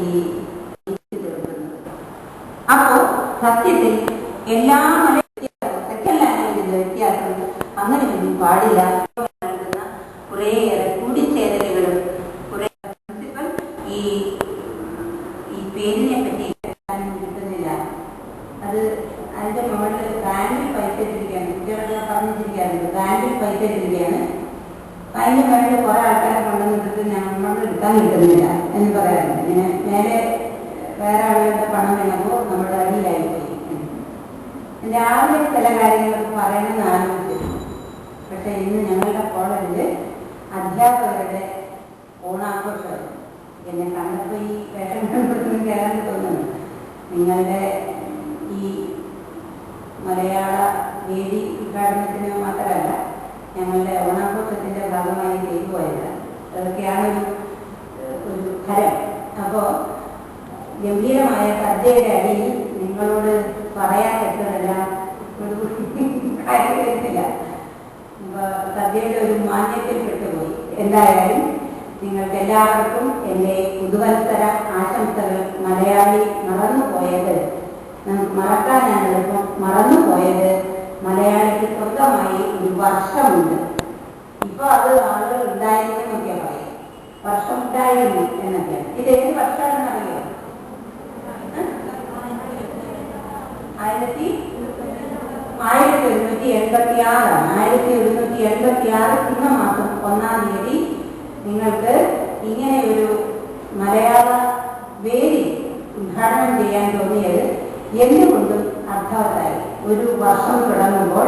ഈ അപ്പോൾ സത്യത്തിൽ എല്ലാ സെക്കൻഡ് ലാംഗ്വേജിന്റെ വ്യത്യാസം അങ്ങനെയൊന്നും പാടില്ല. കുറേയേറെ കൂടിച്ചേരലുകളും കുറെ പ്രിൻസിപ്പൽ ഈ പേരിനെ പറ്റി കിട്ടുന്നില്ല. അത് അതിന്റെ മുകളിൽ ബാങ്കിൽ പൈസ ഇട്ടിരിക്കുകയാണ്. കുട്ടികളൊക്കെ പറഞ്ഞിരിക്കുകയാണ് ബാങ്കിൽ പൈസ ഇട്ടിരിക്കുകയാണ്. അതിന്റെ മുകളിൽ കുറെ ആൾക്കാരെ കൊണ്ടുവന്നിട്ട് നമ്മൾ എടുക്കാൻ കിട്ടുന്നില്ല എന്ന് പറയാറുണ്ട്. ഇങ്ങനെ നേരെ വേറെ ആളുകളുടെ പണം വേണമ്പോൾ നമ്മുടെ അടിയിലായി പോയി. രാവിലെ ചില കാര്യങ്ങളൊക്കെ പറയണമെന്ന് ആലോചിച്ചു. പക്ഷെ ഇന്ന് ഞങ്ങളുടെ കോളേജിൽ അധ്യാപകരുടെ ഓണാഘോഷം എന്നെ കണ്ടപ്പോൾ ഈ വേഷം കണ്ടുപിടുത്തം കേൾക്കാൻ തോന്നുന്നു. നിങ്ങളുടെ ഈ മലയാള വേദി ഉദ്ഘാടനത്തിന് മാത്രമല്ല, ഞങ്ങളുടെ ഓണാഘോഷത്തിന്റെ ഭാഗമായി ചെയ്തു പോയത്. അതൊക്കെയാണ് ഒരു ഫലം. അപ്പോൾ ഗംഭീരമായ സദ്യയുടെ അടിയിൽ നിങ്ങളോട് പറയാൻ പറ്റുന്നതെല്ലാം ഒരു കാര്യം വരുന്നില്ല. സദ്യയുടെ ഒരു മാന്യത്തിൽ പെട്ടുപോയി. എന്തായാലും നിങ്ങൾക്ക് എല്ലാവർക്കും എൻ്റെ പുതുവത്സര ആശംസകൾ. മലയാളി മറന്നുപോയത് മറക്കാനാണ് എളുപ്പം. മറന്നുപോയത് മലയാളിക്ക് സ്വന്തമായി ഒരു വർഷമുണ്ട്. ഇപ്പൊ അത് ആളുകൾ ഉണ്ടായിരുന്നു എന്നൊക്കെ പറയും. വർഷം ഉണ്ടായിരുന്നു എന്നൊക്കെയാണ്. ഇത് ഏത് വർഷമാണെന്നറിയോ? 1186. 1186 ചിങ്ങമാസം 1-ാം തീയതി നിങ്ങൾക്ക് ഇങ്ങനെ ഒരു മലയാള വേദി ഉദ്ഘാടനം ചെയ്യാൻ തോന്നിയത് എന്തുകൊണ്ടും അർത്ഥവത്തായി. ഒരു വർഷം തുടങ്ങുമ്പോൾ